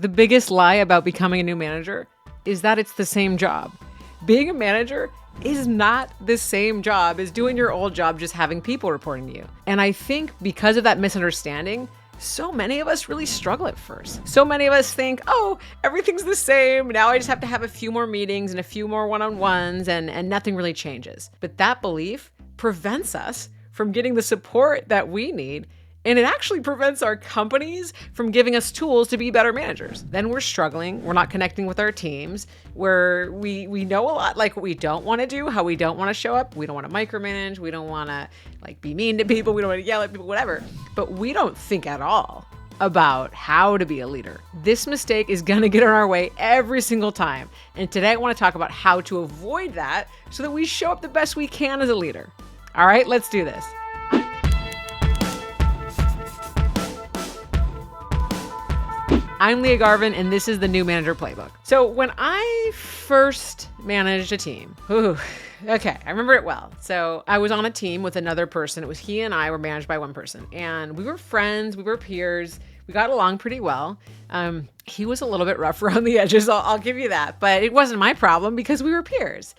The biggest lie about becoming a new manager is that it's the same job. Being a manager is not the same job as doing your old job, just having people reporting to you. And I think because of that misunderstanding, so many of us really struggle at first. So many of us think, oh, everything's the same. Now I just have to have a few more meetings and a few more one-on-ones and nothing really changes. But that belief prevents us from getting the support that we need. And it actually prevents our companies from giving us tools to be better managers. Then we're struggling. We're not connecting with our teams, where we know a lot, like what we don't want to do, how we don't want to show up. We don't want to micromanage. We don't want to be mean to people. We don't want to yell at people, whatever. But we don't think at all about how to be a leader. This mistake is going to get in our way every single time. And today I want to talk about how to avoid that so that we show up the best we can as a leader. All right, let's do this. I'm Lia Garvin, and this is the new Manager Playbook. So when I first managed a team, I remember it well. So I was on a team with another person. It was he and I were managed by one person, and we were friends. We were peers. We got along pretty well. He was a little bit rough around the edges. I'll give you that, but it wasn't my problem because we were peers.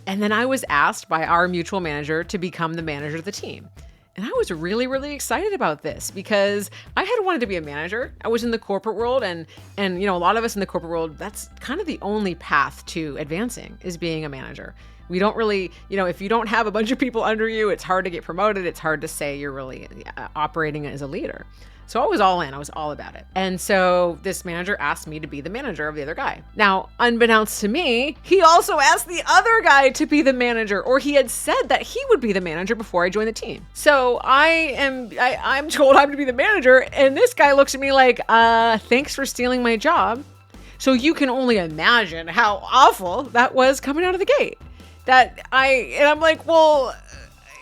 And then I was asked by our mutual manager to become the manager of the team. And I was really, really excited about this because I had wanted to be a manager. I was in the corporate world and a lot of us in the corporate world, that's kind of the only path to advancing is being a manager. We don't really, if you don't have a bunch of people under you, it's hard to get promoted. It's hard to say you're really operating as a leader. So I was all in. I was all about it. And so this manager asked me to be the manager of the other guy. Now, unbeknownst to me, he also asked the other guy to be the manager, or he had said that he would be the manager before I joined the team. So I'm told I'm to be the manager, and this guy looks at me like, thanks for stealing my job. So you can only imagine how awful that was coming out of the gate. I'm like, well,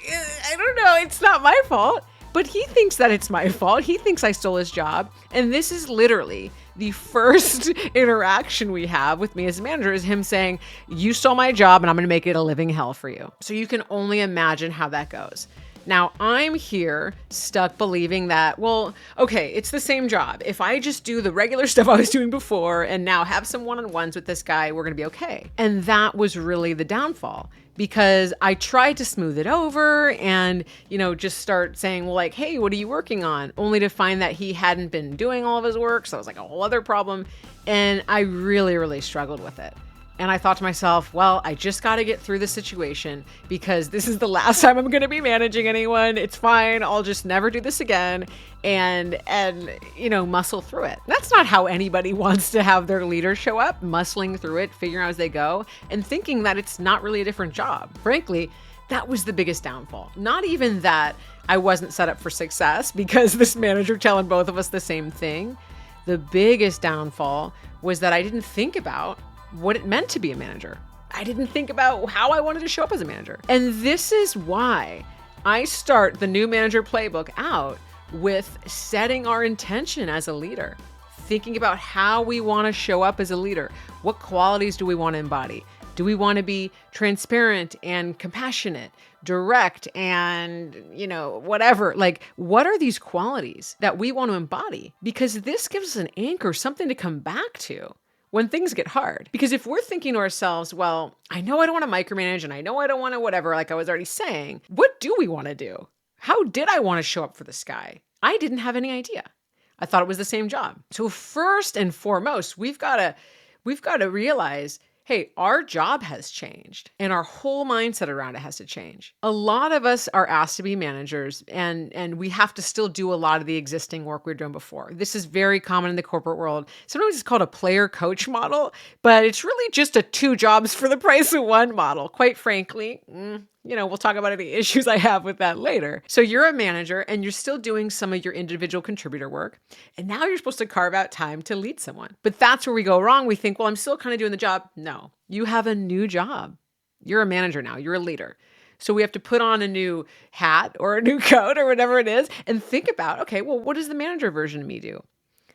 I don't know. It's not my fault. But he thinks that it's my fault. He thinks I stole his job. And this is literally the first interaction we have with me as a manager is him saying, you stole my job and I'm going to make it a living hell for you. So you can only imagine how that goes. Now I'm here stuck believing that, well, okay, it's the same job. If I just do the regular stuff I was doing before and now have some one-on-ones with this guy, we're going to be okay. And that was really the downfall. Because I tried to smooth it over and, just start saying, well, like, hey, what are you working on? Only to find that he hadn't been doing all of his work. So it was like a whole other problem. And I really, really struggled with it. And I thought to myself, well, I just got to get through the situation because this is the last time I'm going to be managing anyone. It's fine. I'll just never do this again and muscle through it. That's not how anybody wants to have their leader show up, muscling through it, figuring out as they go, and thinking that it's not really a different job. Frankly, that was the biggest downfall. Not even that I wasn't set up for success because this manager telling both of us the same thing. The biggest downfall was that I didn't think about what it meant to be a manager. I didn't think about how I wanted to show up as a manager. And this is why I start the new Manager Playbook out with setting our intention as a leader, thinking about how we want to show up as a leader. What qualities do we want to embody? Do we want to be transparent and compassionate, direct and, whatever? Like, what are these qualities that we want to embody? Because this gives us an anchor, something to come back to when things get hard. Because if we're thinking to ourselves, well, I know I don't want to micromanage and I know I don't want to whatever, like I was already saying, what do we want to do? How did I want to show up for this guy? I didn't have any idea. I thought it was the same job. So first and foremost, we've got to realize, hey, our job has changed and our whole mindset around it has to change. A lot of us are asked to be managers and we have to still do a lot of the existing work we were doing before. This is very common in the corporate world. Sometimes it's called a player coach model, but it's really just a 2 jobs for the price of 1 model. Quite frankly, we'll talk about any issues I have with that later. So you're a manager and you're still doing some of your individual contributor work. And now you're supposed to carve out time to lead someone. But that's where we go wrong. We think, well, I'm still kind of doing the job. No, you have a new job. You're a manager now. You're a leader. So we have to put on a new hat or a new coat or whatever it is and think about, okay, well, what does the manager version of me do?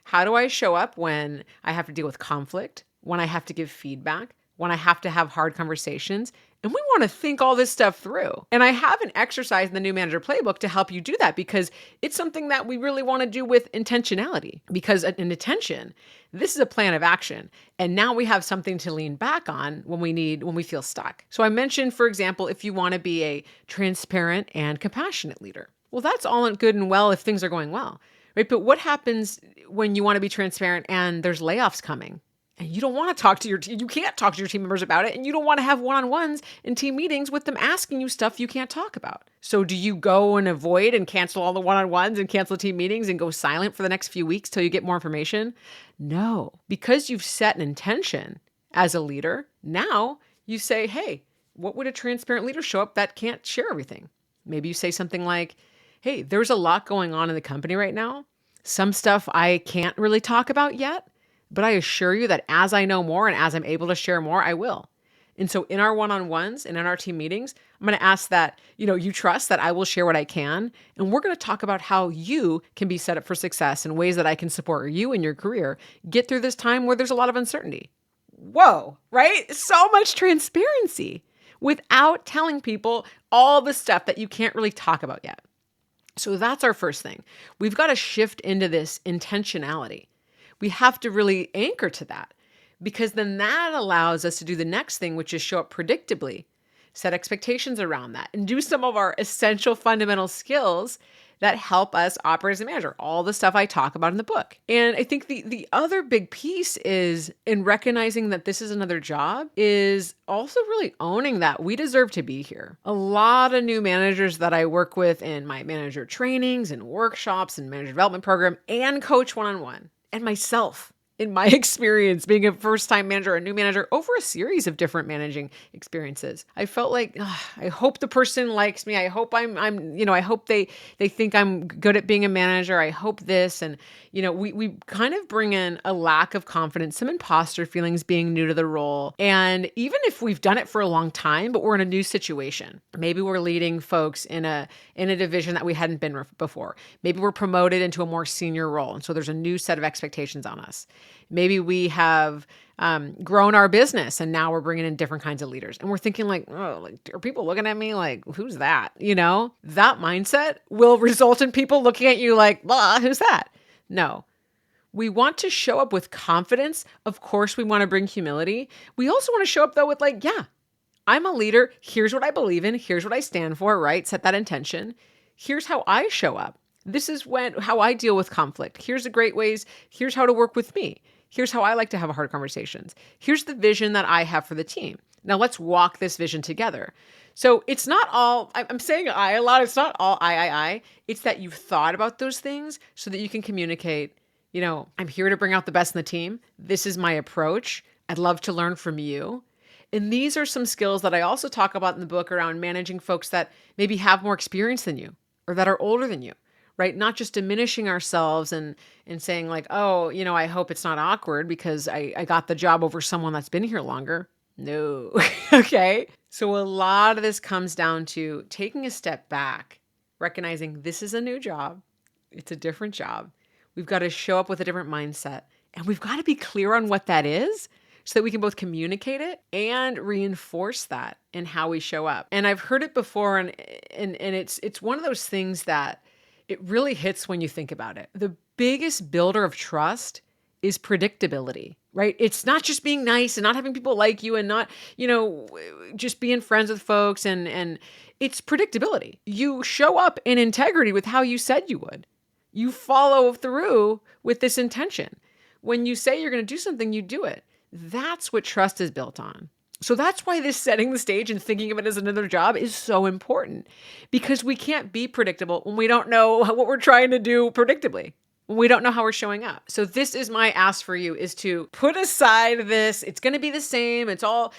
How do I show up when I have to deal with conflict, when I have to give feedback, when I have to have hard conversations. And we want to think all this stuff through. And I have an exercise in the new Manager Playbook to help you do that because it's something that we really want to do with intentionality. Because in attention, this is a plan of action. And now we have something to lean back on when we feel stuck. So I mentioned, for example, if you want to be a transparent and compassionate leader. Well, that's all good and well if things are going well, right? But what happens when you want to be transparent and there's layoffs coming? And you don't want to talk to your team. You can't talk to your team members about it. And you don't want to have one-on-ones in team meetings with them asking you stuff you can't talk about. So do you go and avoid and cancel all the one-on-ones and cancel team meetings and go silent for the next few weeks till you get more information? No, because you've set an intention as a leader. Now you say, hey, what would a transparent leader show up that can't share everything? Maybe you say something like, hey, there's a lot going on in the company right now. Some stuff I can't really talk about yet. But I assure you that as I know more and as I'm able to share more, I will. And so in our one-on-ones and in our team meetings, I'm going to ask that, you trust that I will share what I can. And we're going to talk about how you can be set up for success and ways that I can support you in your career. Get through this time where there's a lot of uncertainty. Whoa, right? So much transparency without telling people all the stuff that you can't really talk about yet. So that's our first thing. We've got to shift into this intentionality. We have to really anchor to that because then that allows us to do the next thing, which is show up predictably, set expectations around that, and do some of our essential fundamental skills that help us operate as a manager, all the stuff I talk about in the book. And I think the other big piece is in recognizing that this is another job is also really owning that we deserve to be here. A lot of new managers that I work with in my manager trainings and workshops and manager development program and coach one-on-one. And myself, in my experience being a first-time manager, a new manager over a series of different managing experiences, I felt like, I hope the person likes me. I hope I hope they think I'm good at being a manager. I hope this. And, we kind of bring in a lack of confidence, some imposter feelings being new to the role. And even if we've done it for a long time, but we're in a new situation, maybe we're leading folks in a division that we hadn't been before. Maybe we're promoted into a more senior role. And so there's a new set of expectations on us. Maybe we have grown our business and now we're bringing in different kinds of leaders. And we're thinking are people looking at me like, who's that? That mindset will result in people looking at you like, who's that? No. We want to show up with confidence. Of course, we want to bring humility. We also want to show up though with I'm a leader. Here's what I believe in. Here's what I stand for, right? Set that intention. Here's how I show up. This is how I deal with conflict. Here's the great ways. Here's how to work with me. Here's how I like to have hard conversations. Here's the vision that I have for the team. Now let's walk this vision together. So it's not all, I'm saying I a lot. It's not all I. It's that you've thought about those things so that you can communicate, I'm here to bring out the best in the team. This is my approach. I'd love to learn from you. And these are some skills that I also talk about in the book around managing folks that maybe have more experience than you or that are older than you. Right? Not just diminishing ourselves and saying I hope it's not awkward because I got the job over someone that's been here longer. No. Okay. So a lot of this comes down to taking a step back, recognizing this is a new job. It's a different job. We've got to show up with a different mindset and we've got to be clear on what that is so that we can both communicate it and reinforce that in how we show up. And I've heard it before and it's one of those things that it really hits when you think about it. The biggest builder of trust is predictability, right? It's not just being nice and not having people like you and not, just being friends with folks and it's predictability. You show up in integrity with how you said you would. You follow through with this intention. When you say you're going to do something, you do it. That's what trust is built on. So that's why this setting the stage and thinking of it as another job is so important because we can't be predictable when we don't know what we're trying to do predictably, when we don't know how we're showing up. So this is my ask for you is to put aside this. It's going to be the same. It's all,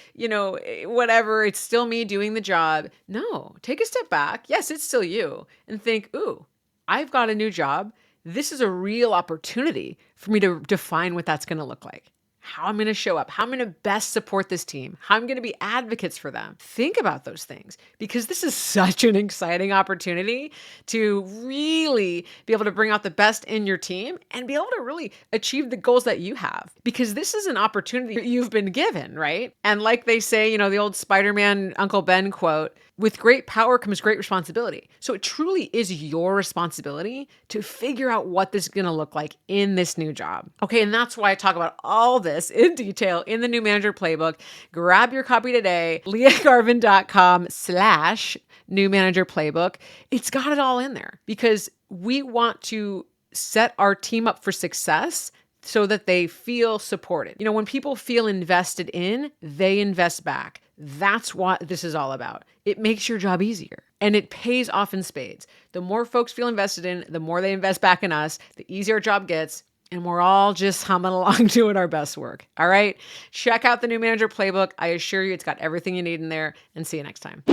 whatever. It's still me doing the job. No, take a step back. Yes, it's still you and think, ooh, I've got a new job. This is a real opportunity for me to define what that's going to look like. how I'm going to show up, how I'm going to best support this team, how I'm going to be advocates for them. Think about those things because this is such an exciting opportunity to really be able to bring out the best in your team and be able to really achieve the goals that you have, because this is an opportunity you've been given, right? And like they say, the old Spider-Man Uncle Ben quote, with great power comes great responsibility. So it truly is your responsibility to figure out what this is going to look like in this new job. Okay, and that's why I talk about all this in detail in the new Manager Playbook. Grab your copy today, liagarvin.com/new Manager Playbook. It's got it all in there because we want to set our team up for success so that they feel supported. When people feel invested in, they invest back. That's what this is all about. It makes your job easier and it pays off in spades. The more folks feel invested in, the more they invest back in us, the easier our job gets, and we're all just humming along doing our best work. All right. Check out the new Manager Playbook. I assure you it's got everything you need in there, and see you next time.